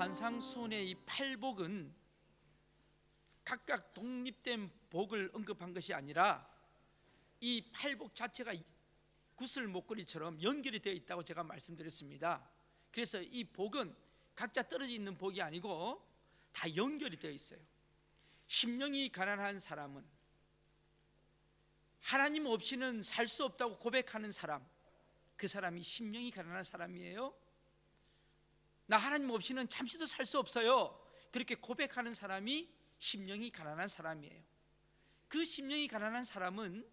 만상수훈의 이 팔복은 각각 독립된 복을 언급한 것이 아니라 이 팔복 자체가 구슬 목걸이처럼 연결이 되어 있다고 제가 말씀드렸습니다. 그래서 이 복은 각자 떨어져 있는 복이 아니고 다 연결이 되어 있어요. 심령이 가난한 사람은 하나님 없이는 살 수 없다고 고백하는 사람, 그 사람이 심령이 가난한 사람이에요. 나 하나님 없이는 잠시도 살 수 없어요, 그렇게 고백하는 사람이 심령이 가난한 사람이에요. 그 심령이 가난한 사람은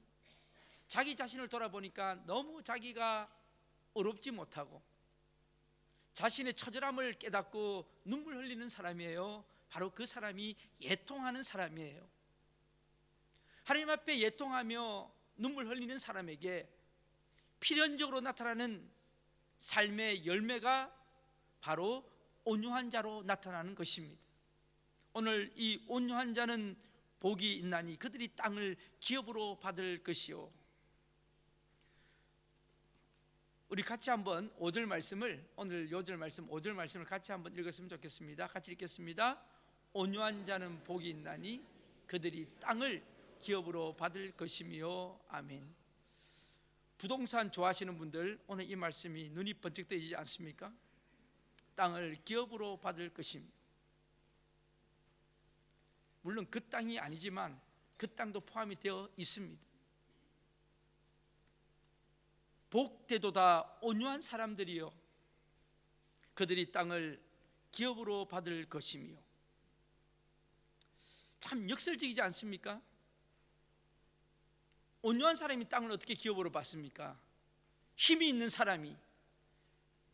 자기 자신을 돌아보니까 너무 자기가 어렵지 못하고 자신의 처절함을 깨닫고 눈물 흘리는 사람이에요. 바로 그 사람이 애통하는 사람이에요. 하나님 앞에 애통하며 눈물 흘리는 사람에게 필연적으로 나타나는 삶의 열매가 바로 온유한 자로 나타나는 것입니다. 오늘 이 온유한 자는 복이 있나니 그들이 땅을 기업으로 받을 것이요. 우리 같이 한번 5절 말씀을, 오늘 요절 말씀 5절 말씀을 같이 한번 읽었으면 좋겠습니다. 같이 읽겠습니다. 온유한 자는 복이 있나니 그들이 땅을 기업으로 받을 것이며. 아멘. 부동산 좋아하시는 분들, 오늘 이 말씀이 눈이 번쩍 뜨이지 않습니까? 땅을 기업으로 받을 것입니다. 물론 그 땅이 아니지만 그 땅도 포함이 되어 있습니다. 복되도다 온유한 사람들이요, 그들이 땅을 기업으로 받을 것이며. 참 역설적이지 않습니까? 온유한 사람이 땅을 어떻게 기업으로 받습니까? 힘이 있는 사람이,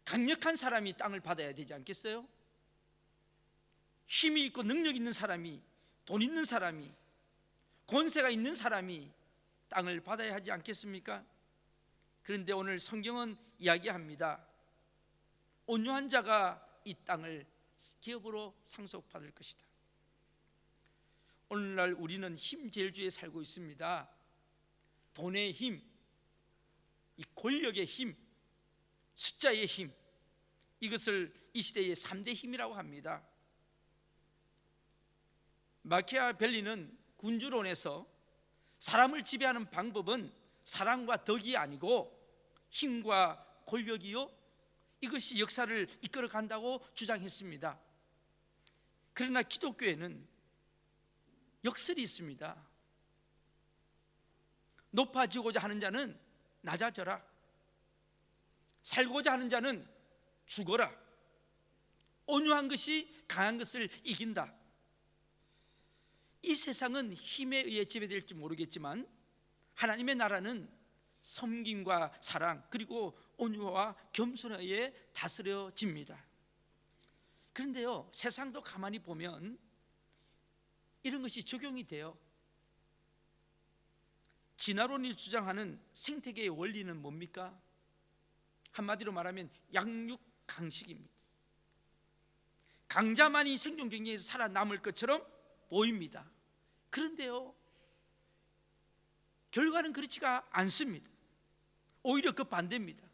강력한 사람이 땅을 받아야 되지 않겠어요? 힘이 있고 능력 있는 사람이, 돈 있는 사람이, 권세가 있는 사람이 땅을 받아야 하지 않겠습니까? 그런데 오늘 성경은 이야기합니다. 온유한 자가 이 땅을 기업으로 상속받을 것이다. 오늘날 우리는 힘제일주의에 살고 있습니다. 돈의 힘, 이 권력의 힘, 숫자의 힘, 이것을 이 시대의 3대 힘이라고 합니다. 마키아벨리는 군주론에서 사람을 지배하는 방법은 사랑과 덕이 아니고 힘과 권력이요, 이것이 역사를 이끌어 간다고 주장했습니다. 그러나 기독교에는 역설이 있습니다. 높아지고자 하는 자는 낮아져라, 살고자 하는 자는 죽어라, 온유한 것이 강한 것을 이긴다. 이 세상은 힘에 의해 지배될지 모르겠지만 하나님의 나라는 섬김과 사랑 그리고 온유와 겸손에 의해 다스려집니다. 그런데요, 세상도 가만히 보면 이런 것이 적용이 돼요. 진화론이 주장하는 생태계의 원리는 뭡니까? 한마디로 말하면 양육강식입니다. 강자만이 생존 경쟁에서 살아남을 것처럼 보입니다. 그런데요, 결과는 그렇지가 않습니다. 오히려 그 반대입니다.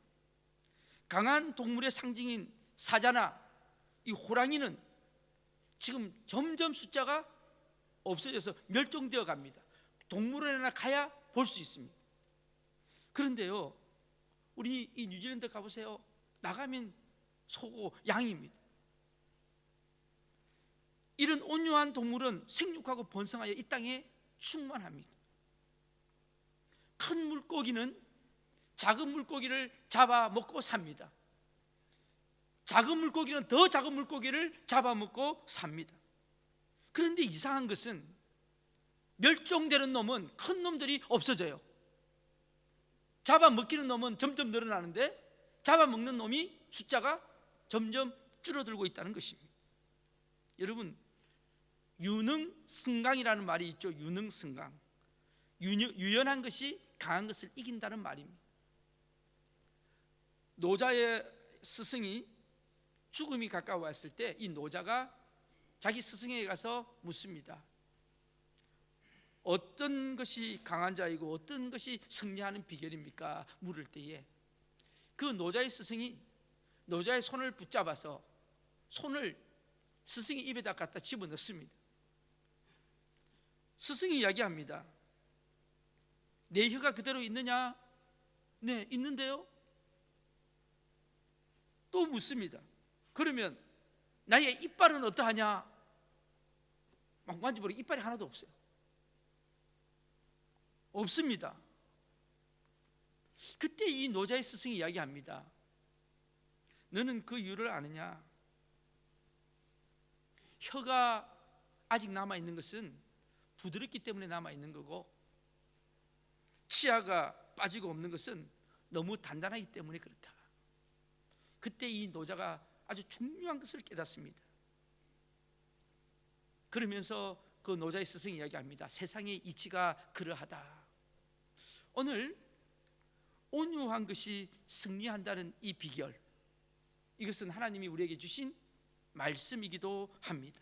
강한 동물의 상징인 사자나 이 호랑이는 지금 점점 숫자가 없어져서 멸종되어 갑니다. 동물원에나 가야 볼 수 있습니다. 그런데요, 우리 이 뉴질랜드 가보세요. 나가면 소고 양입니다. 이런 온유한 동물은 생육하고 번성하여 이 땅에 충만합니다. 큰 물고기는 작은 물고기를 잡아먹고 삽니다. 작은 물고기는 더 작은 물고기를 잡아먹고 삽니다. 그런데 이상한 것은 멸종되는 놈은 큰 놈들이 없어져요. 잡아먹히는 놈은 점점 늘어나는데 잡아먹는 놈이 숫자가 점점 줄어들고 있다는 것입니다. 여러분, 유능승강이라는 말이 있죠. 유능승강, 유연한 것이 강한 것을 이긴다는 말입니다. 노자의 스승이 죽음이 가까워왔을 때 이 노자가 자기 스승에게 가서 묻습니다. 어떤 것이 강한 자이고 어떤 것이 승리하는 비결입니까? 물을 때에 그 노자의 스승이 노자의 손을 붙잡아서 손을 스승이 입에다 갖다 집어넣습니다. 스승이 이야기합니다. 내 혀가 그대로 있느냐? 네, 있는데요. 또 묻습니다. 그러면 나의 이빨은 어떠하냐? 막 만져보니 이빨이 하나도 없어요. 없습니다. 그때 이 노자의 스승이 이야기합니다. 너는 그 이유를 아느냐? 혀가 아직 남아있는 것은 부드럽기 때문에 남아있는 거고, 치아가 빠지고 없는 것은 너무 단단하기 때문에 그렇다. 그때 이 노자가 아주 중요한 것을 깨닫습니다. 그러면서 그 노자의 스승이 이야기합니다. 세상의 이치가 그러하다. 오늘 온유한 것이 승리한다는 이 비결, 이것은 하나님이 우리에게 주신 말씀이기도 합니다.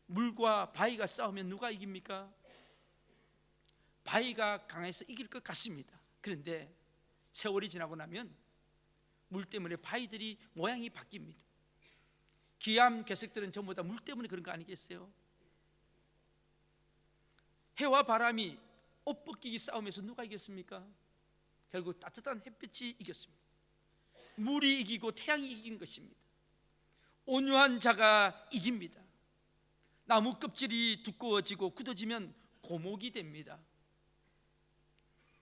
물과 바위가 싸우면 누가 이깁니까? 바위가 강해서 이길 것 같습니다. 그런데 세월이 지나고 나면 물 때문에 바위들이 모양이 바뀝니다. 기암 괴석들은 전부 다 물 때문에 그런 거 아니겠어요? 해와 바람이 옷 벗기기 싸움에서 누가 이겼습니까? 결국 따뜻한 햇빛이 이겼습니다. 물이 이기고 태양이 이긴 것입니다. 온유한 자가 이깁니다. 나무 껍질이 두꺼워지고 굳어지면 고목이 됩니다.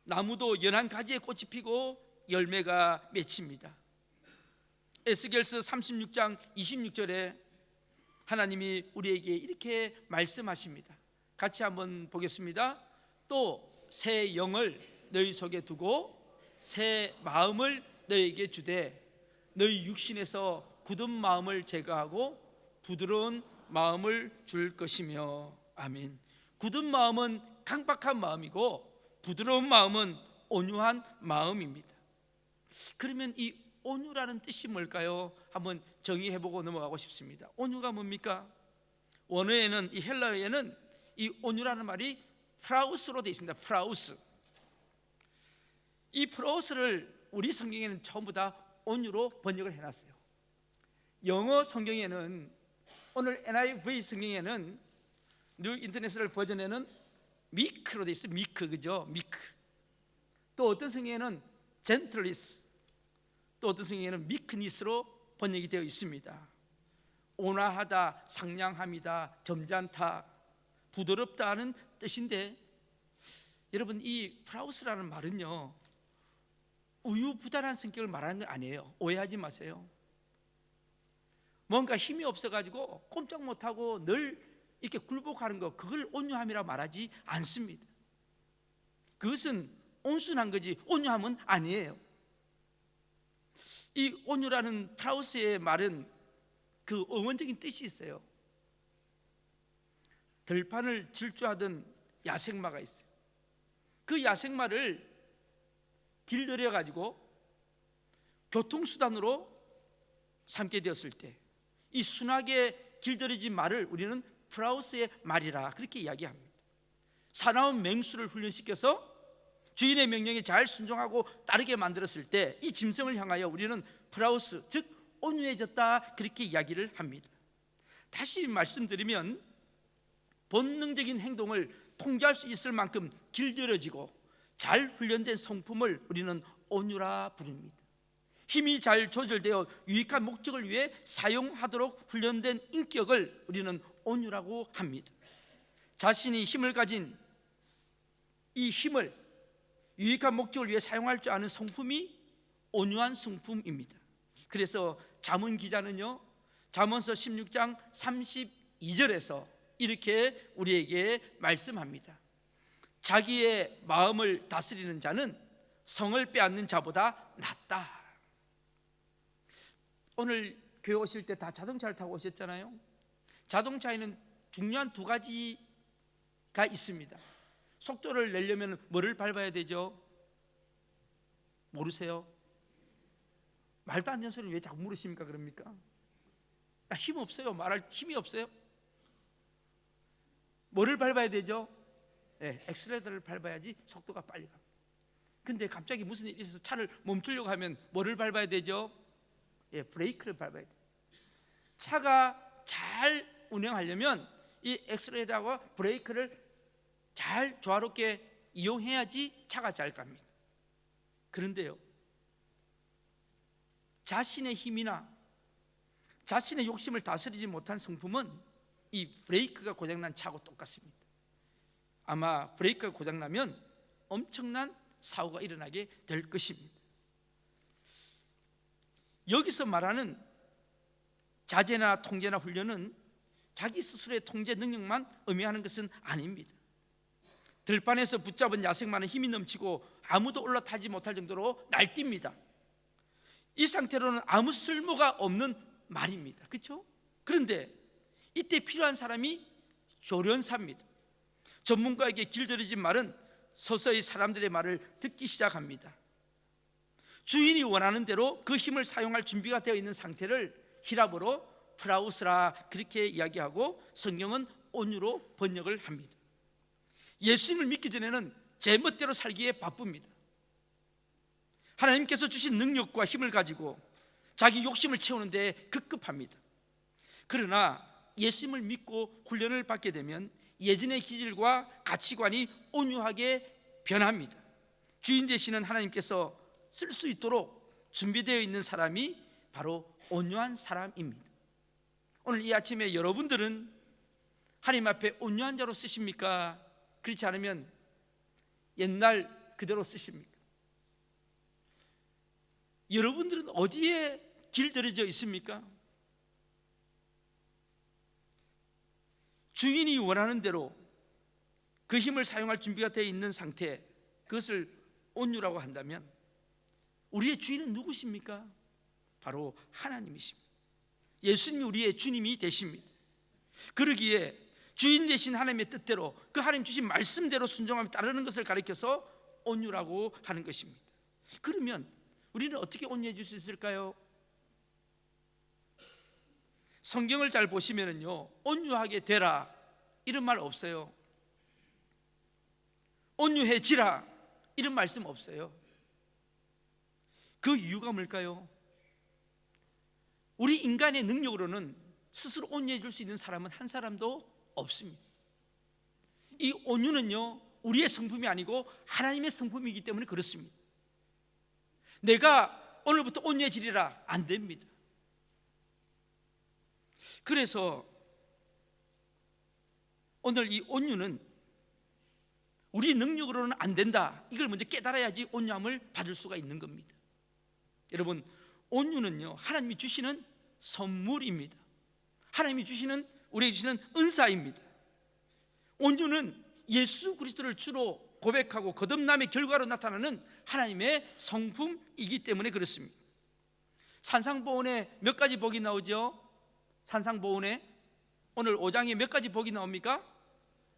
나무도 연한 가지에 꽃이 피고 열매가 맺힙니다. 에스겔서 36장 26절에 하나님이 우리에게 이렇게 말씀하십니다. 같이 한번 보겠습니다. 또 새 영을 너희 속에 두고 새 마음을 너희에게 주되 너희 육신에서 굳은 마음을 제거하고 부드러운 마음을 줄 것이며. 아멘. 굳은 마음은 강박한 마음이고 부드러운 마음은 온유한 마음입니다. 그러면 이 온유라는 뜻이 뭘까요? 한번 정의해보고 넘어가고 싶습니다. 온유가 뭡니까? 원어에는, 이 헬라어에는 이 온유라는 말이 프라우스로 되어 있습니다. 프라우스. 이 프라우스를 우리 성경에는 전부 다 온유로 번역을 해놨어요. 영어 성경에는, 오늘 NIV 성경에는, 뉴 인터내셔널 버전에는 미크로 되어 있어요. 미크, 그죠? 미크. 또 어떤 성경에는 젠틀리스, 또 어떤 성경에는 미크니스로 번역이 되어 있습니다. 온화하다, 상냥함이다, 점잖다, 부드럽다 하는 뜻인데, 여러분 이 프라우스라는 말은요 우유부단한 성격을 말하는 건 아니에요. 오해하지 마세요. 뭔가 힘이 없어가지고 꼼짝 못하고 늘 이렇게 굴복하는 거, 그걸 온유함이라고 말하지 않습니다. 그것은 온순한 거지 온유함은 아니에요. 이 온유라는 프라우스의 말은 그 어원적인 뜻이 있어요. 들판을 질주하던 야생마가 있어요. 그 야생마를 길들여 가지고 교통수단으로 삼게 되었을 때 이 순하게 길들여진 말을 우리는 프라우스의 말이라 그렇게 이야기합니다. 사나운 맹수를 훈련시켜서 주인의 명령에 잘 순종하고 따르게 만들었을 때 이 짐승을 향하여 우리는 프라우스, 즉 온유해졌다 그렇게 이야기를 합니다. 다시 말씀드리면 본능적인 행동을 통제할 수 있을 만큼 길들여지고 잘 훈련된 성품을 우리는 온유라 부릅니다. 힘이 잘 조절되어 유익한 목적을 위해 사용하도록 훈련된 인격을 우리는 온유라고 합니다. 자신이 힘을 가진 이 힘을 유익한 목적을 위해 사용할 줄 아는 성품이 온유한 성품입니다. 그래서 잠언 기자는요 잠언서 16장 32절에서 이렇게 우리에게 말씀합니다. 자기의 마음을 다스리는 자는 성을 빼앗는 자보다 낫다. 오늘 교회 오실 때 다 자동차를 타고 오셨잖아요. 자동차에는 중요한 두 가지가 있습니다. 속도를 내려면 뭐를 밟아야 되죠? 모르세요? 말도 안 되는 소리를 왜 자꾸 물으십니까? 그럽니까? 힘 없어요. 말할 힘이 없어요. 뭐를 밟아야 되죠? 네, 엑셀레이터를 밟아야지 속도가 빨리 갑니다. 근데 갑자기 무슨 일이 있어서 차를 멈추려고 하면 뭐를 밟아야 되죠? 예, 브레이크를 밟아야 돼요. 차가 잘 운행하려면 이 엑셀레이터와 브레이크를 잘 조화롭게 이용해야지 차가 잘 갑니다. 그런데요, 자신의 힘이나 자신의 욕심을 다스리지 못한 성품은 이 브레이크가 고장난 차하고 똑같습니다. 아마 브레이크가 고장나면 엄청난 사고가 일어나게 될 것입니다. 여기서 말하는 자제나 통제나 훈련은 자기 스스로의 통제 능력만 의미하는 것은 아닙니다. 들판에서 붙잡은 야생마는 힘이 넘치고 아무도 올라타지 못할 정도로 날뜁니다. 이 상태로는 아무 쓸모가 없는 말입니다. 그렇죠? 그런데 이때 필요한 사람이 조련사입니다. 전문가에게 길들여진 말은 서서히 사람들의 말을 듣기 시작합니다. 주인이 원하는 대로 그 힘을 사용할 준비가 되어 있는 상태를 히라보로 프라우스라 그렇게 이야기하고 성경은 온유로 번역을 합니다. 예수님을 믿기 전에는 제 멋대로 살기에 바쁩니다. 하나님께서 주신 능력과 힘을 가지고 자기 욕심을 채우는 데 급급합니다. 그러나 예수님을 믿고 훈련을 받게 되면 예전의 기질과 가치관이 온유하게 변합니다. 주인 되시는 하나님께서 쓸 수 있도록 준비되어 있는 사람이 바로 온유한 사람입니다. 오늘 이 아침에 여러분들은 하나님 앞에 온유한 자로 쓰십니까? 그렇지 않으면 옛날 그대로 쓰십니까? 여러분들은 어디에 길들여져 있습니까? 주인이 원하는 대로 그 힘을 사용할 준비가 되어 있는 상태, 그것을 온유라고 한다면 우리의 주인은 누구십니까? 바로 하나님이십니다. 예수님이 우리의 주님이 되십니다. 그러기에 주인 되신 하나님의 뜻대로 그 하나님 주신 말씀대로 순종하며 따르는 것을 가리켜서 온유라고 하는 것입니다. 그러면 우리는 어떻게 온유해질 수 있을까요? 성경을 잘 보시면은요, 온유하게 되라 이런 말 없어요. 온유해지라 이런 말씀 없어요. 그 이유가 뭘까요? 우리 인간의 능력으로는 스스로 온유해질 수 있는 사람은 한 사람도 없습니다. 이 온유는요, 우리의 성품이 아니고 하나님의 성품이기 때문에 그렇습니다. 내가 오늘부터 온유해지리라 안 됩니다. 그래서 오늘 이 온유는 우리 능력으로는 안 된다, 이걸 먼저 깨달아야지 온유함을 받을 수가 있는 겁니다. 여러분, 온유는요, 하나님이 주시는 선물입니다. 하나님이 주시는, 우리에게 주시는 은사입니다. 온유는 예수 그리스도를 주로 고백하고 거듭남의 결과로 나타나는 하나님의 성품이기 때문에 그렇습니다. 산상보훈에 몇 가지 복이 나오죠? 산상보훈에 오늘 5장에 몇 가지 복이 나옵니까?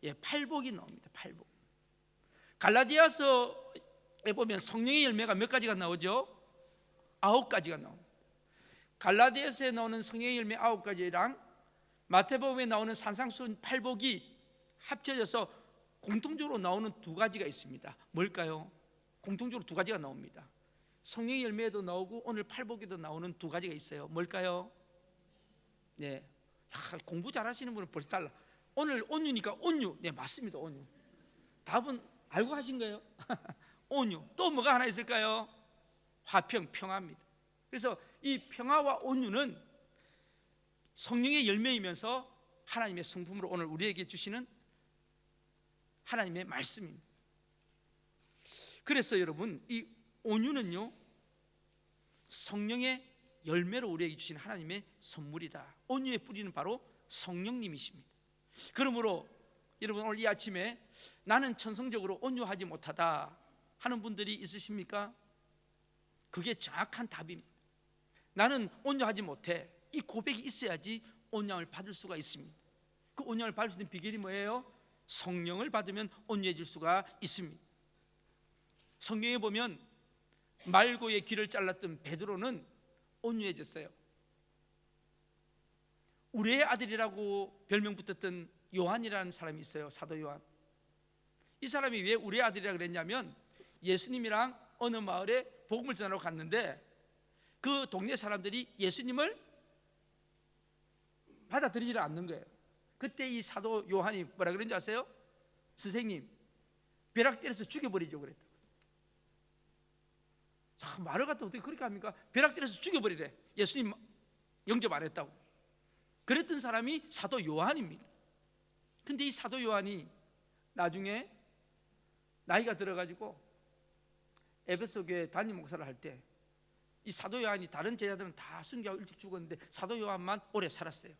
예, 8복이 나옵니다. 8복. 갈라디아서에 보면 성령의 열매가 몇 가지가 나오죠? 9가지가 나옵니다. 갈라디아서에 나오는 성령의 열매 9가지랑 마태복음에 나오는 산상수훈 8복이 합쳐져서 공통적으로 나오는 2가지가 있습니다. 뭘까요? 공통적으로 2가지가 나옵니다. 성령의 열매에도 나오고 오늘 8복에도 나오는 2가지가 있어요. 뭘까요? 네, 공부 잘하시는 분은 벌써 달라. 오늘 온유니까 온유. 네, 맞습니다. 온유. 답은 알고 하신 거예요? 온유. 또 뭐가 하나 있을까요? 화평, 평화입니다. 그래서 이 평화와 온유는 성령의 열매이면서 하나님의 성품으로 오늘 우리에게 주시는 하나님의 말씀입니다. 그래서 여러분, 이 온유는요, 성령의 열매로 우리에게 주신 하나님의 선물이다. 온유의 뿌리는 바로 성령님이십니다. 그러므로 여러분, 오늘 이 아침에 나는 천성적으로 온유하지 못하다 하는 분들이 있으십니까? 그게 정확한 답입니다. 나는 온유하지 못해. 이 고백이 있어야지 온유함을 받을 수가 있습니다. 그 온유함을 받을 수 있는 비결이 뭐예요? 성령을 받으면 온유해질 수가 있습니다. 성경에 보면 말고의 귀를 잘랐던 베드로는 온유해졌어요. 우리의 아들이라고 별명 붙었던 요한이라는 사람이 있어요. 사도 요한. 이 사람이 왜 우리의 아들이라 그랬냐면 예수님이랑 어느 마을에 복음을 전하러 갔는데 그 동네 사람들이 예수님을 받아들이지를 않는 거예요. 그때 이 사도 요한이 뭐라 그런지 아세요? 선생님, 벼락 때려서 죽여버리죠 그랬다. 자, 말을 갖다 어떻게 그렇게 합니까? 벼락 때려서 죽여버리래. 예수님 영접 안 했다고. 그랬던 사람이 사도 요한입니다. 근데 이 사도 요한이 나중에 나이가 들어가지고 에베소 교회 담임 목사를 할 때 이 사도 요한이 다른 제자들은 다 순교하고 일찍 죽었는데 사도 요한만 오래 살았어요.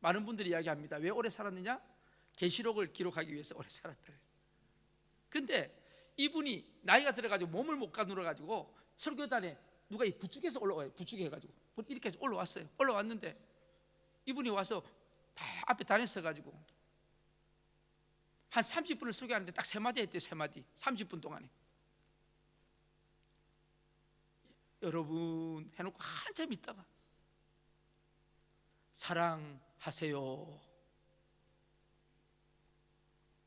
많은 분들이 이야기합니다. 왜 오래 살았느냐? 계시록을 기록하기 위해서 오래 살았다 그랬어요. 근데 이분이 나이가 들어가지고 몸을 못 가누러 가지고 설교단에 누가 이 부축해서 올라와요. 부축해 가지고 이렇게 해서 올라왔어요. 올라왔는데 이분이 와서 다 앞에 다녔어 가지고 한 30분을 설교하는데 딱 3마디 했대요. 3마디 30분 동안에. 여러분 해놓고 한참 있다가 사랑하세요.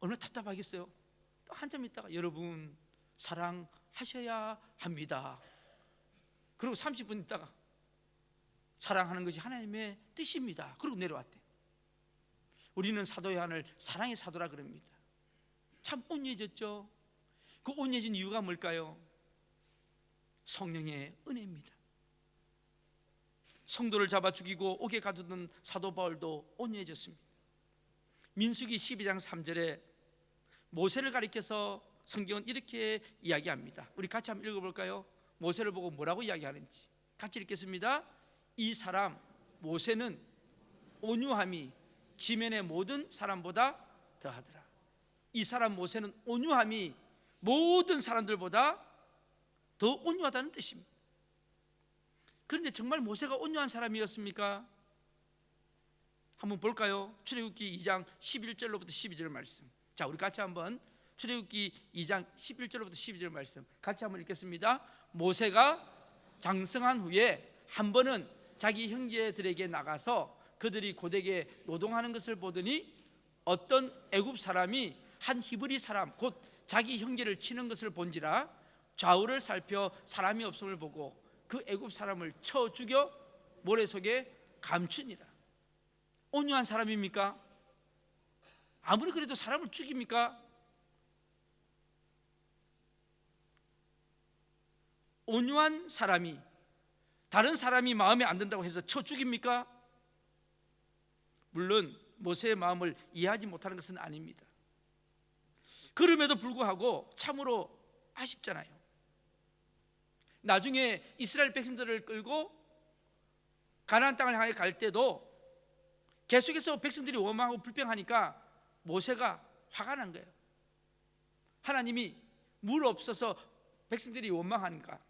얼마나 답답하겠어요. 또 한참 있다가 여러분 사랑하셔야 합니다. 그리고 30분 있다가 사랑하는 것이 하나님의 뜻입니다. 그리고 내려왔대. 우리는 사도 요한을 사랑의 사도라 그럽니다. 참 온유해졌죠. 그 온유해진 이유가 뭘까요? 성령의 은혜입니다. 성도를 잡아 죽이고 옥에 가두던 사도 바울도 온유해졌습니다. 민수기 12장 3절에 모세를 가리켜서 성경은 이렇게 이야기합니다. 우리 같이 한번 읽어볼까요? 모세를 보고 뭐라고 이야기하는지 같이 읽겠습니다. 이 사람 모세는 온유함이 지면의 모든 사람보다 더하더라. 이 사람 모세는 온유함이 모든 사람들보다 더 온유하다는 뜻입니다. 그런데 정말 모세가 온유한 사람이었습니까? 한번 볼까요? 출애굽기 2장 11절로부터 12절 말씀. 자, 우리 같이 한번 출애굽기 2장 11절로부터 12절 말씀 같이 한번 읽겠습니다. 모세가 장성한 후에 한 번은 자기 형제들에게 나가서 그들이 고되게 노동하는 것을 보더니 어떤 애굽 사람이 한 히브리 사람 곧 자기 형제를 치는 것을 본지라 좌우를 살펴 사람이 없음을 보고 그 애굽 사람을 쳐 죽여 모래 속에 감추니라. 온유한 사람입니까? 아무리 그래도 사람을 죽입니까? 온유한 사람이 다른 사람이 마음에 안 든다고 해서 쳐 죽입니까? 물론 모세의 마음을 이해하지 못하는 것은 아닙니다. 그럼에도 불구하고 참으로 아쉽잖아요. 나중에 이스라엘 백성들을 끌고 가나안 땅을 향해 갈 때도 계속해서 백성들이 원망하고 불평하니까 모세가 화가 난 거예요. 하나님이 물 없어서 백성들이 원망하니까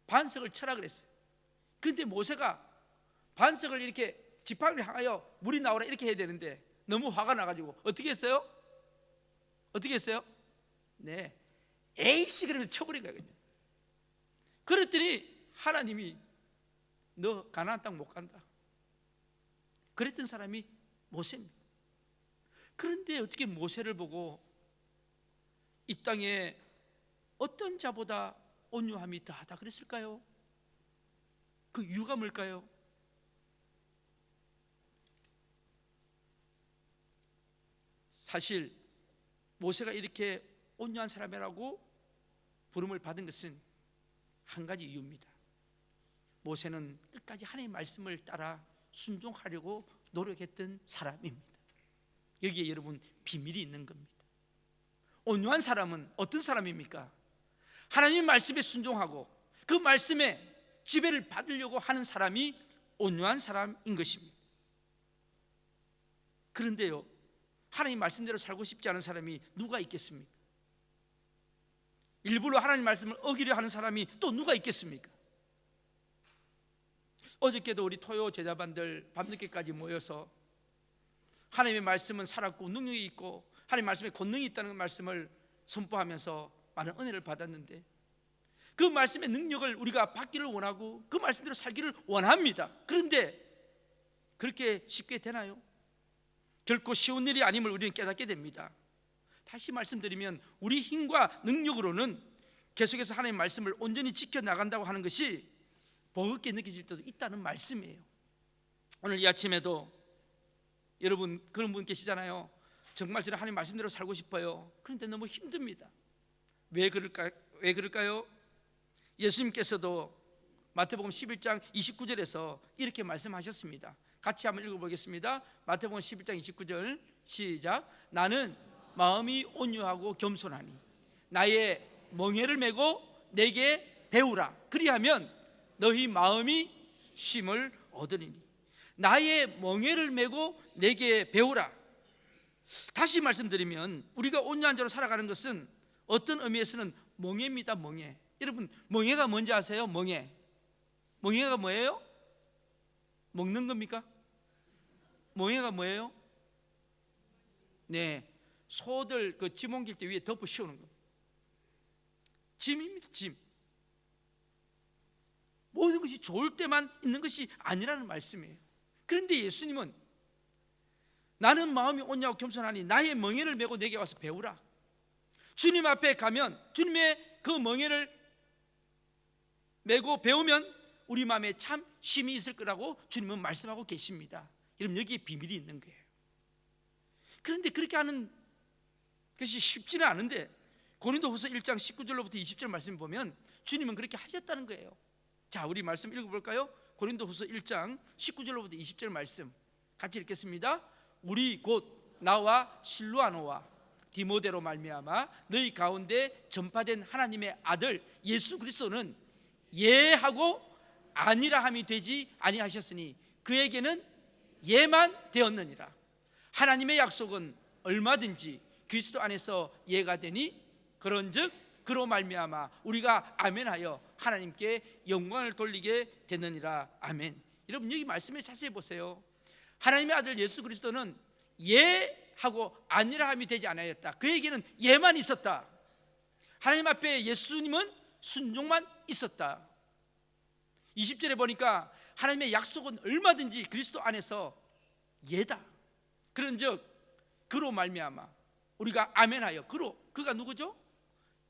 반석을 쳐라 그랬어요. 근데 모세가 반석을 이렇게 지팡이를 향하여 물이 나오라 이렇게 해야 되는데 너무 화가 나가지고 어떻게 했어요? 어떻게 했어요? 네, 에이씨 그러면 쳐버린 거예요. 그랬더니 하나님이 너 가나안 땅 못 간다. 그랬던 사람이 모세입니다. 그런데 어떻게 모세를 보고 이 땅에 어떤 자보다 온유함이 더하다 그랬을까요? 그 이유가 뭘까요? 사실 모세가 이렇게 온유한 사람이라고 부름을 받은 것은 한 가지 이유입니다. 모세는 끝까지 하나님의 말씀을 따라 순종하려고 노력했던 사람입니다. 여기에 여러분 비밀이 있는 겁니다. 온유한 사람은 어떤 사람입니까? 하나님의 말씀에 순종하고 그 말씀에 지배를 받으려고 하는 사람이 온유한 사람인 것입니다. 그런데요, 하나님 말씀대로 살고 싶지 않은 사람이 누가 있겠습니까? 일부러 하나님 말씀을 어기려 하는 사람이 또 누가 있겠습니까? 어저께도 우리 토요 제자반들 밤늦게까지 모여서 하나님의 말씀은 살았고 능력이 있고 하나님의 말씀에 권능이 있다는 말씀을 선포하면서 많은 은혜를 받았는데 그 말씀의 능력을 우리가 받기를 원하고 그 말씀대로 살기를 원합니다. 그런데 그렇게 쉽게 되나요? 결코 쉬운 일이 아님을 우리는 깨닫게 됩니다. 다시 말씀드리면 우리 힘과 능력으로는 계속해서 하나님의 말씀을 온전히 지켜나간다고 하는 것이 버겁게 느껴질 때도 있다는 말씀이에요. 오늘 이 아침에도 여러분 그런 분 계시잖아요. 정말 저는 하나님 말씀대로 살고 싶어요. 그런데 너무 힘듭니다. 왜 그럴까요? 예수님께서도 마태복음 11장 29절에서 이렇게 말씀하셨습니다. 같이 한번 읽어보겠습니다. 마태복음 11장 29절 시작. 나는 마음이 온유하고 겸손하니 나의 멍에를 메고 내게 배우라. 그리하면 너희 마음이 쉼을 얻으리니. 나의 멍에를 메고 내게 배우라. 다시 말씀드리면 우리가 온유한 자로 살아가는 것은 어떤 의미에서는 멍에입니다. 멍에. 여러분 멍에가 뭔지 아세요? 멍에가 뭐예요? 먹는 겁니까? 멍에가 뭐예요? 네, 소들 그 짐 옮길 때 위에 덮어 씌우는 거. 짐입니다. 짐. 모든 것이 좋을 때만 있는 것이 아니라는 말씀이에요. 그런데 예수님은 나는 마음이 온유하고 겸손하니 나의 멍에를 메고 내게 와서 배우라. 주님 앞에 가면 주님의 그 멍에를 메고 배우면 우리 마음에 참 쉼이 있을 거라고 주님은 말씀하고 계십니다. 여러분 여기에 비밀이 있는 거예요. 그런데 그렇게 하는 것이 쉽지는 않은데 고린도후서 1장 19절로부터 20절 말씀 보면 주님은 그렇게 하셨다는 거예요. 자, 우리 말씀 읽어볼까요? 고린도후서 1장 19절로부터 20절 말씀 같이 읽겠습니다. 우리 곧 나와 실루아노와 디모데로 말미암아 너희 가운데 전파된 하나님의 아들 예수 그리스도는 예하고 아니라 함이 되지 아니하셨으니 그에게는 예만 되었느니라. 하나님의 약속은 얼마든지 그리스도 안에서 예가 되니 그런즉 그로 말미암아 우리가 아멘하여 하나님께 영광을 돌리게 되느니라. 아멘. 여러분 여기 말씀에 자세히 보세요. 하나님의 아들 예수 그리스도는 예하고 아니라 함이 되지 않았다. 그에게는 예만 있었다. 하나님 앞에 예수님은 순종만 있었다. 20절에 보니까 하나님의 약속은 얼마든지 그리스도 안에서 예다. 그런즉 그로 말미암아 우리가 아멘하여 그가 누구죠?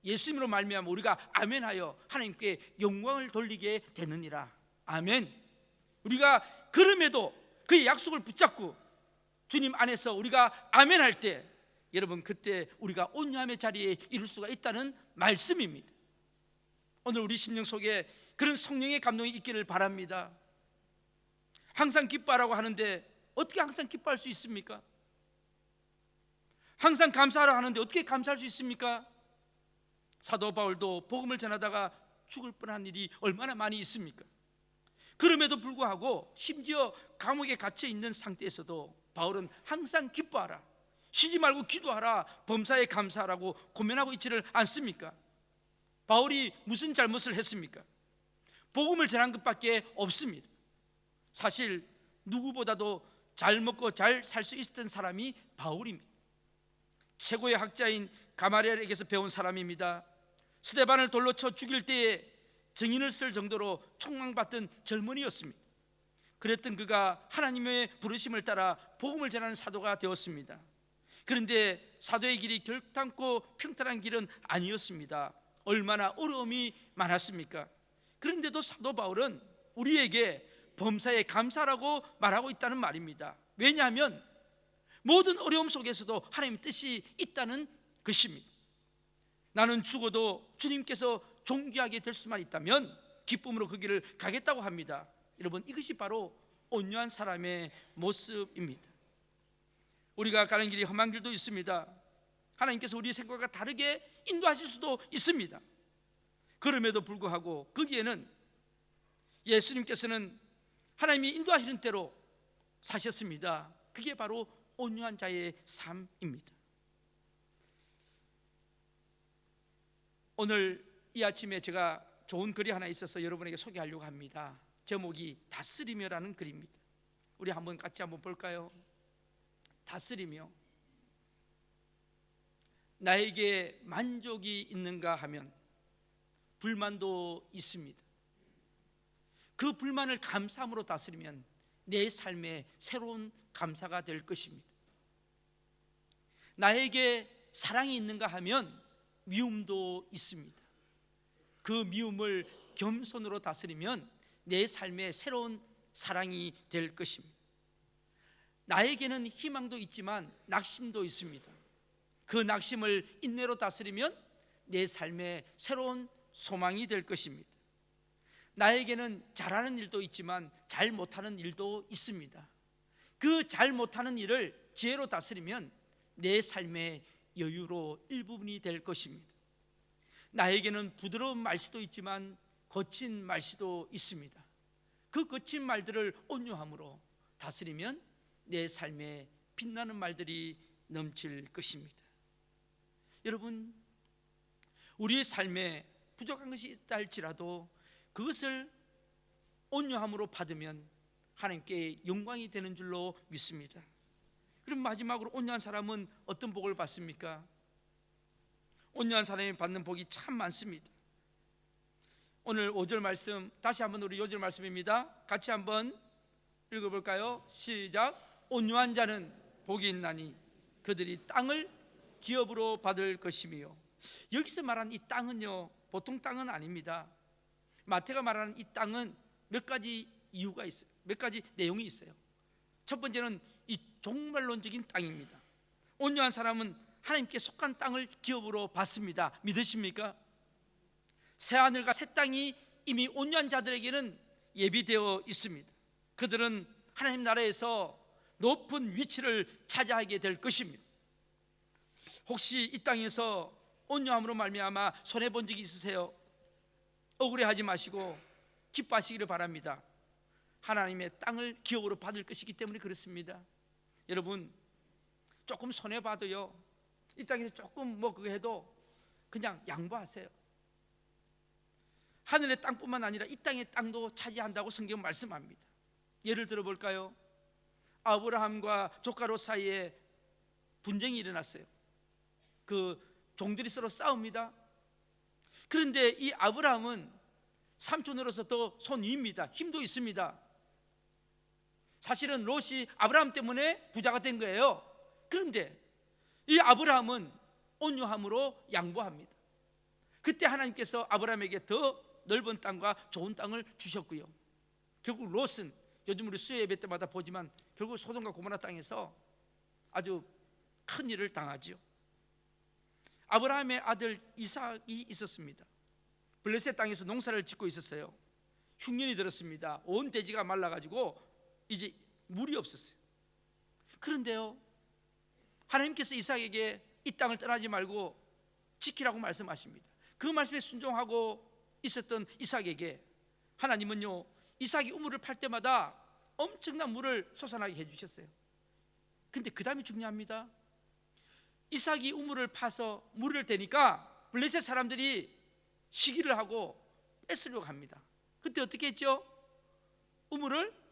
예수님으로 말미암아 우리가 아멘하여 하나님께 영광을 돌리게 되느니라. 아멘. 우리가 그럼에도 그의 약속을 붙잡고 주님 안에서 우리가 아멘할 때 여러분 그때 우리가 온유함의 자리에 이룰 수가 있다는 말씀입니다. 오늘 우리 심령 속에 그런 성령의 감동이 있기를 바랍니다. 항상 기뻐하라고 하는데 어떻게 항상 기뻐할 수 있습니까? 항상 감사하라고 하는데 어떻게 감사할 수 있습니까? 사도 바울도 복음을 전하다가 죽을 뻔한 일이 얼마나 많이 있습니까? 그럼에도 불구하고 심지어 감옥에 갇혀 있는 상태에서도 바울은 항상 기뻐하라, 쉬지 말고 기도하라, 범사에 감사하라고 고면하고 있지를 않습니까? 바울이 무슨 잘못을 했습니까? 복음을 전한 것밖에 없습니다. 사실 누구보다도 잘 먹고 잘 살 수 있었던 사람이 바울입니다. 최고의 학자인 가마리엘에게서 배운 사람입니다. 스데반을 돌로 쳐 죽일 때에 증인을 쓸 정도로 총망받던 젊은이였습니다. 그랬던 그가 하나님의 부르심을 따라 복음을 전하는 사도가 되었습니다. 그런데 사도의 길이 결탄코 평탄한 길은 아니었습니다. 얼마나 어려움이 많았습니까? 그런데도 사도 바울은 우리에게 범사에 감사라고 말하고 있다는 말입니다. 왜냐하면 모든 어려움 속에서도 하나님의 뜻이 있다는 것입니다. 나는 죽어도 주님께서 존귀하게 될 수만 있다면 기쁨으로 그 길을 가겠다고 합니다. 여러분 이것이 바로 온유한 사람의 모습입니다. 우리가 가는 길이 험한 길도 있습니다. 하나님께서 우리 생각과 다르게 인도하실 수도 있습니다. 그럼에도 불구하고 거기에는 예수님께서는 하나님이 인도하시는 대로 사셨습니다. 그게 바로 온유한 자의 삶입니다. 오늘 이 아침에 제가 좋은 글이 하나 있어서 여러분에게 소개하려고 합니다. 제목이 다스리며라는 글입니다. 우리 한번 같이 한번 볼까요? 다스리며. 나에게 만족이 있는가 하면 불만도 있습니다. 그 불만을 감사함으로 다스리면 내 삶에 새로운 감사가 될 것입니다. 나에게 사랑이 있는가 하면 미움도 있습니다. 그 미움을 겸손으로 다스리면 내 삶에 새로운 사랑이 될 것입니다. 나에게는 희망도 있지만 낙심도 있습니다. 그 낙심을 인내로 다스리면 내 삶에 새로운 소망이 될 것입니다. 나에게는 잘하는 일도 있지만 잘 못하는 일도 있습니다. 그 잘 못하는 일을 지혜로 다스리면 내 삶의 여유로 일부분이 될 것입니다. 나에게는 부드러운 말씨도 있지만 거친 말씨도 있습니다. 그 거친 말들을 온유함으로 다스리면 내 삶에 빛나는 말들이 넘칠 것입니다. 여러분, 우리의 삶에 부족한 것이 있다 할지라도 그것을 온유함으로 받으면 하나님께 영광이 되는 줄로 믿습니다. 그럼 마지막으로 온유한 사람은 어떤 복을 받습니까? 온유한 사람이 받는 복이 참 많습니다. 오늘 5절 말씀, 다시 한번 우리 5절 말씀입니다. 같이 한번 읽어볼까요? 시작. 온유한 자는 복이 있나니 그들이 땅을 기업으로 받을 것이며. 여기서 말하는 이 땅은요, 보통 땅은 아닙니다. 마태가 말하는 이 땅은 몇 가지 이유가 있어요. 몇 가지 내용이 있어요. 첫 번째는 이 종말론적인 땅입니다. 온유한 사람은 하나님께 속한 땅을 기업으로 받습니다. 믿으십니까? 새하늘과 새 땅이 이미 온유한 자들에게는 예비되어 있습니다. 그들은 하나님 나라에서 높은 위치를 차지하게 될 것입니다. 혹시 이 땅에서 온유함으로 말미암아 손해본 적이 있으세요? 억울해하지 마시고 기뻐하시기를 바랍니다. 하나님의 땅을 기업으로 받을 것이기 때문에 그렇습니다. 여러분, 조금 손해봐도요, 이 땅에서 조금 그거 해도 그냥 양보하세요. 하늘의 땅뿐만 아니라 이 땅의 땅도 차지한다고 성경 말씀합니다. 예를 들어볼까요? 아브라함과 조카 롯 사이에 분쟁이 일어났어요. 그 종들이 서로 싸웁니다. 그런데 이 아브라함은 삼촌으로서 더 손위입니다. 힘도 있습니다. 사실은 롯이 아브라함 때문에 부자가 된 거예요. 그런데 이 아브라함은 온유함으로 양보합니다. 그때 하나님께서 아브라함에게 더 넓은 땅과 좋은 땅을 주셨고요. 결국 롯은 요즘 우리 수요 예배 때마다 보지만 결국 소돔과 고모라 땅에서 아주 큰 일을 당하죠. 아브라함의 아들 이삭이 있었습니다. 블레셋 땅에서 농사를 짓고 있었어요. 흉년이 들었습니다. 온 대지가 말라가지고 이제 물이 없었어요. 그런데요, 하나님께서 이삭에게 이 땅을 떠나지 말고 지키라고 말씀하십니다. 그 말씀에 순종하고 있었던 이삭에게 하나님은요, 이삭이 우물을 팔 때마다 엄청난 물을 솟아나게 해주셨어요. 근데 그 다음이 중요합니다. 이삭이 우물을 파서 물을 대니까 블레셋 사람들이 시기를 하고 뺏으려고 합니다. 그때 어떻게 했죠? 우물을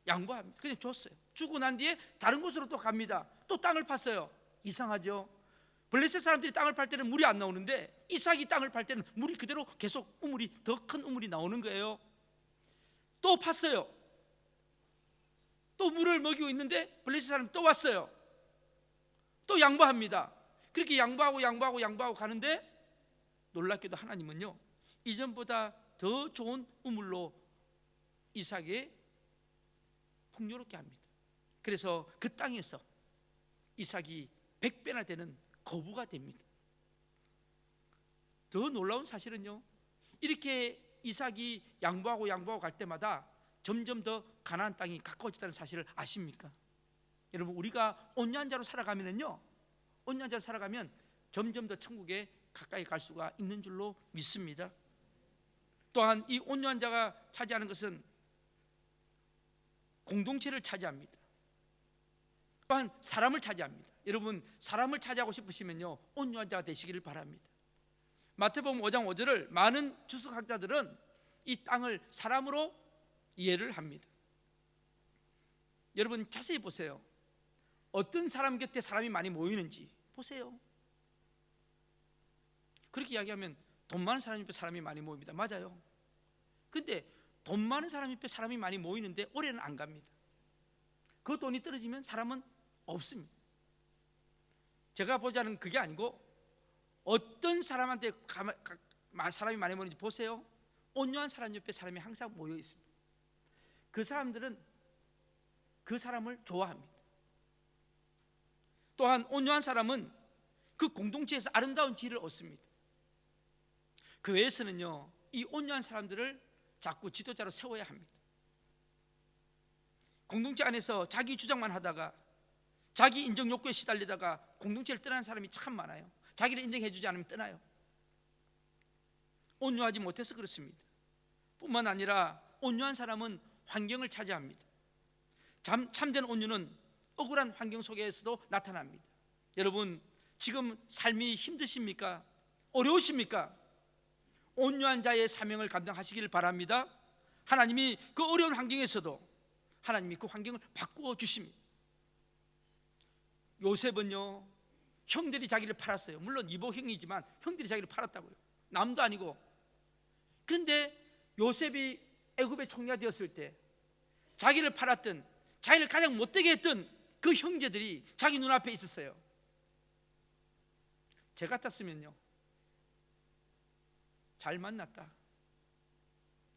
양보합니다. 그냥 줬어요. 주고 난 뒤에 다른 곳으로 또 갑니다. 또 땅을 팠어요. 이상하죠? 블레셋 사람들이 땅을 팔 때는 물이 안 나오는데 이삭이 땅을 팔 때는 물이 그대로 계속 우물이, 더 큰 우물이 나오는 거예요. 또 팠어요. 또 물을 먹이고 있는데 블레셋 사람이 또 왔어요. 또 양보합니다. 그렇게 양보하고 가는데 놀랍게도 하나님은요, 이전보다 더 좋은 우물로 이삭에 풍요롭게 합니다. 그래서 그 땅에서 이삭이 100배나 되는 거부가 됩니다. 더 놀라운 사실은요, 이렇게 이삭이 양보하고 갈 때마다 점점 더 가나안 땅이 가까워졌다는 사실을 아십니까? 여러분, 우리가 온유한 자로 살아가면은요, 온유한 자로 살아가면 점점 더 천국에 가까이 갈 수가 있는 줄로 믿습니다. 또한 이 온유한 자가 차지하는 것은 공동체를 차지합니다. 또한 사람을 차지합니다. 여러분, 사람을 차지하고 싶으시면요, 온유한 자가 되시기를 바랍니다. 마태복음 5장 5절을 많은 주석학자들은 이 땅을 사람으로 이해를 합니다. 여러분, 자세히 보세요. 어떤 사람 곁에 사람이 많이 모이는지 보세요. 그렇게 이야기하면 돈 많은 사람 옆에 사람이 많이 모입니다. 맞아요. 근데 돈 많은 사람 옆에 사람이 많이 모이는데 오래는 안 갑니다. 그 돈이 떨어지면 사람은 없습니다. 제가 보자는 그게 아니고 어떤 사람한테 사람이 많이 모이는지 보세요. 온유한 사람 옆에 사람이 항상 모여 있습니다. 그 사람들은 그 사람을 좋아합니다. 또한 온유한 사람은 그 공동체에서 아름다운 지위를 얻습니다. 교회에서는요, 이 온유한 사람들을 자꾸 지도자로 세워야 합니다. 공동체 안에서 자기 주장만 하다가 자기 인정 욕구에 시달리다가 공동체를 떠나는 사람이 참 많아요. 자기를 인정해 주지 않으면 떠나요. 온유하지 못해서 그렇습니다. 뿐만 아니라 온유한 사람은 환경을 차지합니다. 참된 온유는 억울한 환경 속에서도 나타납니다. 여러분, 지금 삶이 힘드십니까? 어려우십니까? 온유한 자의 사명을 감당하시기를 바랍니다. 하나님이 그 어려운 환경에서도 하나님이 그 환경을 바꾸어 주십니다. 요셉은요, 형들이 자기를 팔았어요. 물론 이복형이지만 형들이 자기를 팔았다고요. 남도 아니고. 그런데 요셉이 애굽의 총리가 되었을 때 자기를 팔았던, 자기를 가장 못되게 했던 그 형제들이 자기 눈앞에 있었어요. 제 같았으면요, 잘 만났다,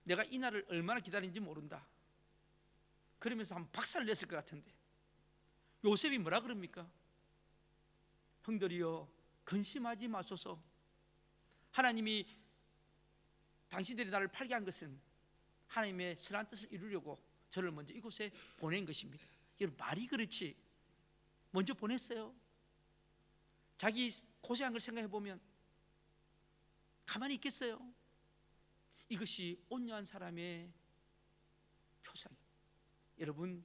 내가 이 날을 얼마나 기다린지 모른다, 그러면서 한 박살을 냈을 것 같은데, 요셉이 뭐라 그럽니까? 형들이여, 근심하지 마소서. 하나님이 당신들이 나를 팔게 한 것은 하나님의 선한 뜻을 이루려고 저를 먼저 이곳에 보낸 것입니다. 여러분, 말이 그렇지 먼저 보냈어요. 자기 고생한 걸 생각해 보면 가만히 있겠어요? 이것이 온유한 사람의 표상이에요. 여러분,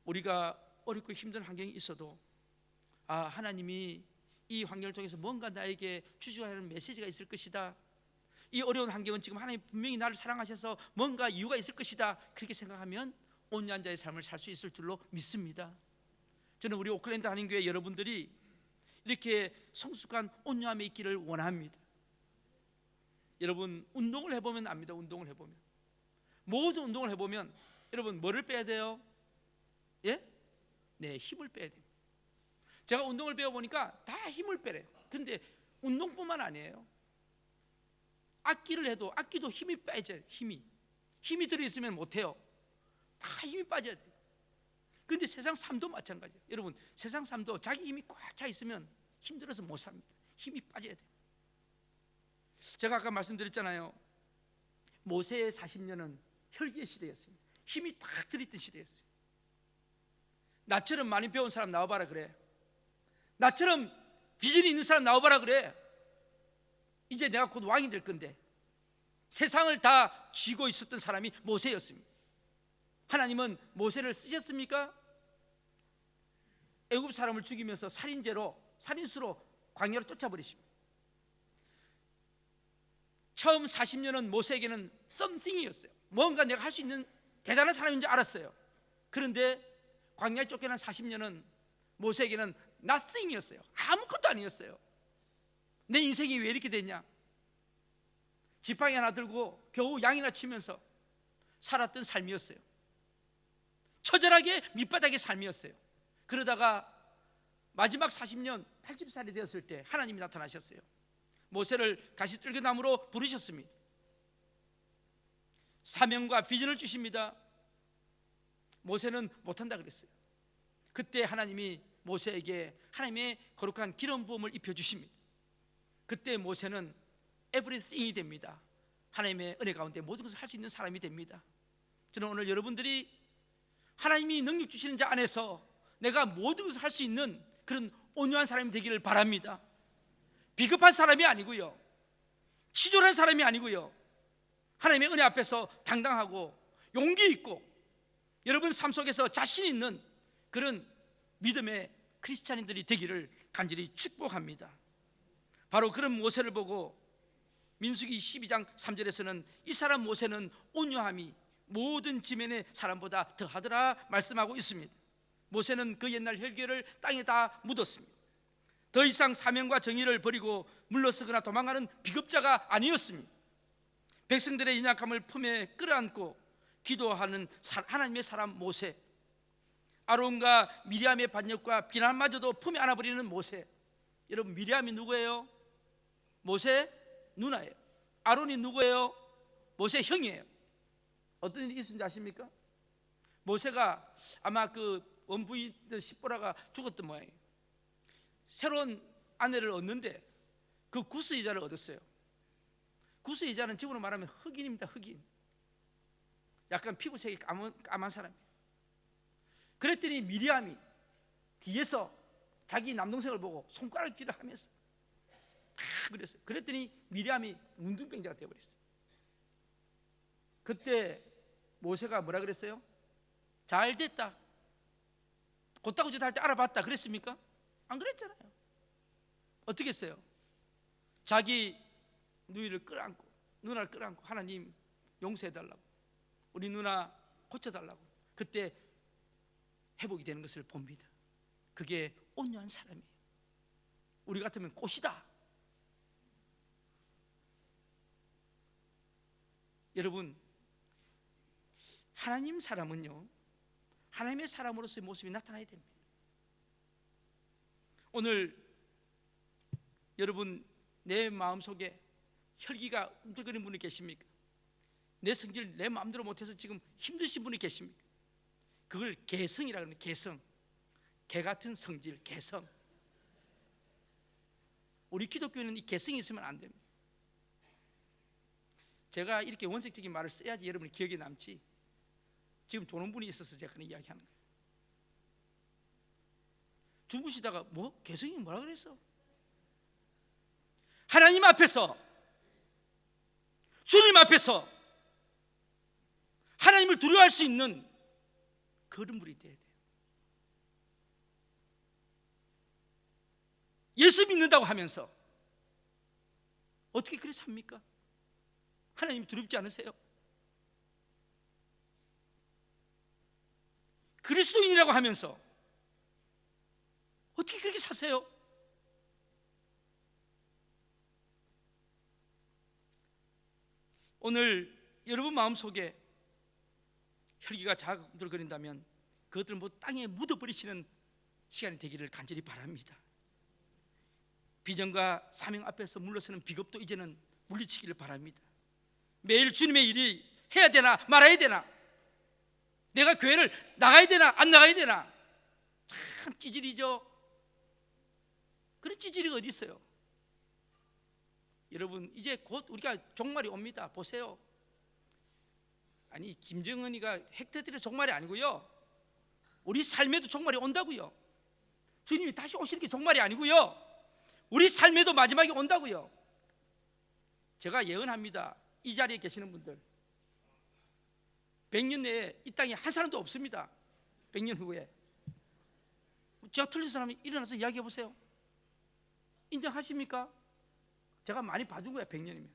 우리가 어렵고 힘든 환경이 있어도 하나님이 이 환경을 통해서 뭔가 나에게 주셔야 하는 메시지가 있을 것이다, 이 어려운 환경은 지금 하나님 분명히 나를 사랑하셔서 뭔가 이유가 있을 것이다, 그렇게 생각하면 온유한 자의 삶을 살 수 있을 줄로 믿습니다. 저는 우리 오클랜드 한인교회 여러분들이 이렇게 성숙한 온유함에 있기를 원합니다. 여러분, 운동을 해보면 압니다. 운동을 해보면, 모든 운동을 해보면 여러분 뭐를 빼야 돼요? 예? 네, 힘을 빼야 됩니다. 제가 운동을 배워보니까 다 힘을 빼래요. 그런데 운동뿐만 아니에요. 악기를 해도 악기도 힘이 빠져요. 힘이 들어있으면 못해요. 다 힘이 빠져야 돼요. 그런데 세상 삶도 마찬가지예요. 여러분, 세상 삶도 자기 힘이 꽉 차 있으면 힘들어서 못 삽니다. 힘이 빠져야 돼요. 제가 아까 말씀드렸잖아요, 모세의 40년은 혈기의 시대였습니다. 힘이 딱 들어있던 시대였어요. 나처럼 많이 배운 사람 나와봐라 그래. 나처럼 비전이 있는 사람 나와봐라 그래. 이제 내가 곧 왕이 될 건데. 세상을 다 쥐고 있었던 사람이 모세였습니다. 하나님은 모세를 쓰셨습니까? 애굽 사람을 죽이면서 살인수로 광야로 쫓아버리십니다. 처음 40년은 모세에게는 something이었어요. 뭔가 내가 할 수 있는 대단한 사람인 줄 알았어요. 그런데 광야에 쫓겨난 40년은 모세에게는 nothing이었어요. 아무것도 아니었어요. 내 인생이 왜 이렇게 됐냐? 지팡이 하나 들고 겨우 양이나 치면서 살았던 삶이었어요. 처절하게 밑바닥의 삶이었어요. 그러다가 마지막 40년 80살이 되었을 때 하나님이 나타나셨어요. 모세를 가시떨기나무로 부르셨습니다. 사명과 비전을 주십니다. 모세는 못한다 그랬어요. 그때 하나님이 모세에게 하나님의 거룩한 기름 부음을 입혀주십니다. 그때 모세는 everything이 됩니다. 하나님의 은혜 가운데 모든 것을 할 수 있는 사람이 됩니다. 저는 오늘 여러분들이 하나님이 능력 주시는 자 안에서 내가 모든 것을 할 수 있는 그런 온유한 사람이 되기를 바랍니다. 비겁한 사람이 아니고요, 치졸한 사람이 아니고요, 하나님의 은혜 앞에서 당당하고 용기 있고 여러분 삶 속에서 자신 있는 그런 믿음의 크리스찬인들이 되기를 간절히 축복합니다. 바로 그런 모세를 보고 민수기 12장 3절에서는 이 사람 모세는 온유함이 모든 지면의 사람보다 더하더라 말씀하고 있습니다. 모세는 그 옛날 혈기를 땅에다 묻었습니다. 더 이상 사명과 정의를 버리고 물러서거나 도망가는 비겁자가 아니었습니다. 백성들의 연약함을 품에 끌어안고 기도하는 하나님의 사람 모세, 아론과 미리암의 반역과 비난마저도 품에 안아버리는 모세. 여러분, 미리암이 누구예요? 모세 누나예요. 아론이 누구예요? 모세 형이에요. 어떤 일이 있었는지 아십니까? 모세가 아마 그 원부인 십보라가 죽었던 모양이에요. 새로운 아내를 얻는데 그 구스 여자를 얻었어요. 구스 여자는 지금으로 말하면 흑인입니다. 흑인. 약간 피부색이 까만 사람이에요. 그랬더니 미리암이 뒤에서 자기 남동생을 보고 손가락질을 하면서 그랬어요. 그랬더니 미리암이 문둥병자가 되어버렸어요. 그때 모세가 뭐라 그랬어요? 잘 됐다, 곧다구짓 할 때 알아봤다 그랬습니까? 안 그랬잖아요. 어떻게 했어요? 자기 누이를 끌어안고, 누나를 끌어안고, 하나님 용서해달라고, 우리 누나 고쳐달라고. 그때 회복이 되는 것을 봅니다. 그게 온유한 사람이에요. 우리 같으면 꽃이다. 여러분, 하나님 사람은요, 하나님의 사람으로서의 모습이 나타나야 됩니다. 오늘 여러분 내 마음속에 혈기가 움직이는 분이 계십니까? 내 성질 내 마음대로 못해서 지금 힘드신 분이 계십니까? 그걸 개성이라 그러는, 개성. 개 같은 성질, 개성. 우리 기독교는 이 개성이 있으면 안 됩니다. 제가 이렇게 원색적인 말을 써야지 여러분이 기억에 남지, 지금 조는 분이 있어서 제가 그런 이야기하는 거예요. 주무시다가 뭐 개성이 뭐라 그랬어? 하나님 앞에서, 주님 앞에서 하나님을 두려워할 수 있는 그런 분이 돼야 돼요. 예수 믿는다고 하면서 어떻게 그렇게 삽니까? 하나님 두렵지 않으세요? 그리스도인이라고 하면서 어떻게 그렇게 사세요? 오늘 여러분 마음속에 혈기가 자글거린다면 그것들을 모두 땅에 묻어버리시는 시간이 되기를 간절히 바랍니다. 비전과 사명 앞에서 물러서는 비겁도 이제는 물리치기를 바랍니다. 매일 주님의 일이 해야 되나 말아야 되나, 내가 교회를 나가야 되나 안 나가야 되나, 참 찌질이죠. 그런 찌질이 어디 있어요? 여러분 이제 곧 우리가 종말이 옵니다. 보세요. 아니 김정은이가 핵 터뜨려 종말이 아니고요, 우리 삶에도 종말이 온다고요. 주님이 다시 오시는 게 종말이 아니고요, 우리 삶에도 마지막이 온다고요. 제가 예언합니다. 이 자리에 계시는 분들 100년 내에 이 땅에 한 사람도 없습니다. 100년 후에. 제가 틀린 사람이 일어나서 이야기해 보세요. 인정하십니까? 제가 많이 봐준 거야. 100년이면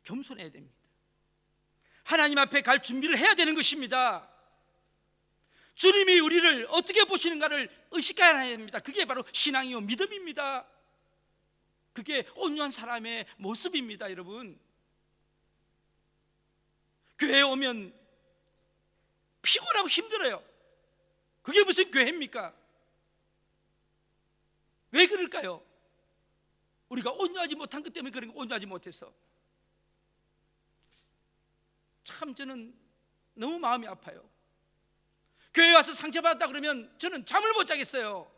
겸손해야 됩니다. 하나님 앞에 갈 준비를 해야 되는 것입니다. 주님이 우리를 어떻게 보시는가를 의식해야 됩니다. 그게 바로 신앙이요 믿음입니다. 그게 온유한 사람의 모습입니다. 여러분, 교회에 오면 피곤하고 힘들어요. 그게 무슨 교회입니까? 왜 그럴까요? 우리가 온유하지 못한 것 때문에 그런 거, 온유하지 못해서. 참 저는 너무 마음이 아파요. 교회에 와서 상처받았다 그러면 저는 잠을 못 자겠어요.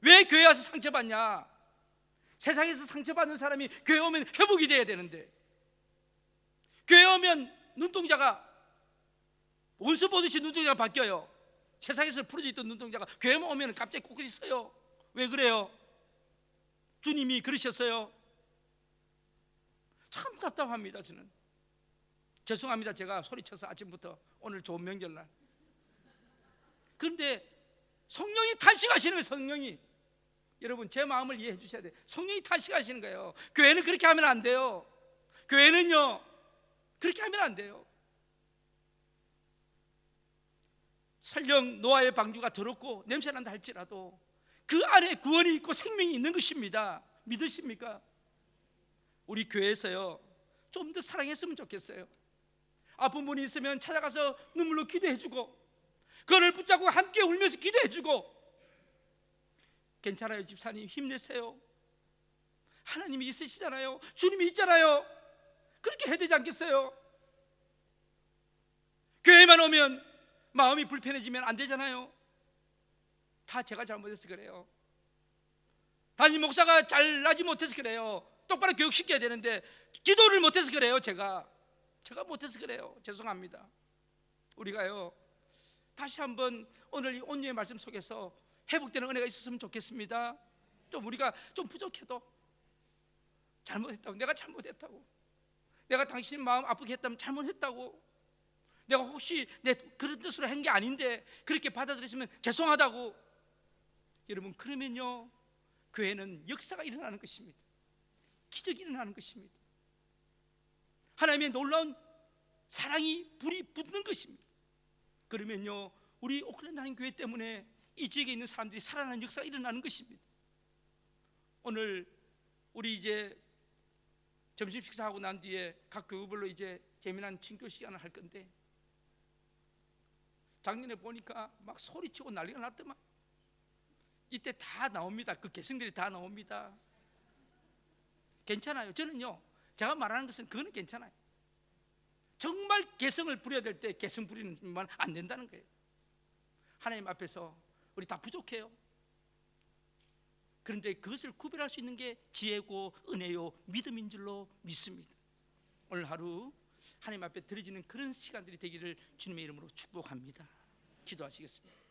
왜 교회에 와서 상처받냐? 세상에서 상처받는 사람이 교회에 오면 회복이 돼야 되는데, 교회에 오면 눈동자가 원수 보듯이 눈동자가 바뀌어요. 세상에서 풀어져 있던 눈동자가 교회만 오면 갑자기 꼿꼿이 서요. 왜 그래요? 주님이 그러셨어요. 참 답답합니다. 저는 죄송합니다. 제가 소리쳐서 아침부터, 오늘 좋은 명절날. 그런데 성령이 탄식하시는 거예요. 성령이. 여러분 제 마음을 이해해 주셔야 돼요. 성령이 탄식하시는 거예요. 교회는 그렇게 하면 안 돼요. 교회는요 그렇게 하면 안 돼요. 설령 노아의 방주가 더럽고 냄새난다 할지라도 그 안에 구원이 있고 생명이 있는 것입니다. 믿으십니까? 우리 교회에서요 좀 더 사랑했으면 좋겠어요. 아픈 분이 있으면 찾아가서 눈물로 기도해주고, 그를 붙잡고 함께 울면서 기도해주고, 괜찮아요 집사님 힘내세요, 하나님이 있으시잖아요, 주님이 있잖아요, 그렇게 해야 되지 않겠어요? 교회만 오면 마음이 불편해지면 안 되잖아요. 다 제가 잘못해서 그래요. 담임 목사가 잘나지 못해서 그래요. 똑바로 교육시켜야 되는데 기도를 못해서 그래요. 제가 못해서 그래요. 죄송합니다. 우리가요, 다시 한번 오늘 이 온유의 말씀 속에서 회복되는 은혜가 있었으면 좋겠습니다. 좀 우리가 좀 부족해도 잘못했다고, 내가 잘못했다고, 내가 당신 마음 아프게 했다면 잘못했다고, 내가 혹시 내 그런 뜻으로 한 게 아닌데 그렇게 받아들였으면 죄송하다고. 여러분, 그러면요 교회는 역사가 일어나는 것입니다. 기적이 일어나는 것입니다. 하나님의 놀라운 사랑이 불이 붙는 것입니다. 그러면요 우리 오클랜드 하나님 교회 때문에 이 지역에 있는 사람들이 살아나는 역사가 일어나는 것입니다. 오늘 우리 이제 점심 식사하고 난 뒤에 각 교구별로 이제 재미난 친교 시간을 할 건데, 작년에 보니까 막 소리치고 난리가 났더만. 이때 다 나옵니다. 그 개성들이 다 나옵니다. 괜찮아요. 저는요 제가 말하는 것은 그거는 괜찮아요. 정말 개성을 부려야 될 때 개성 부리는 말 안 된다는 거예요. 하나님 앞에서 우리 다 부족해요. 그런데 그것을 구별할 수 있는 게 지혜고 은혜요 믿음인 줄로 믿습니다. 오늘 하루 하나님 앞에 드려지는 그런 시간들이 되기를 주님의 이름으로 축복합니다. 기도하시겠습니다.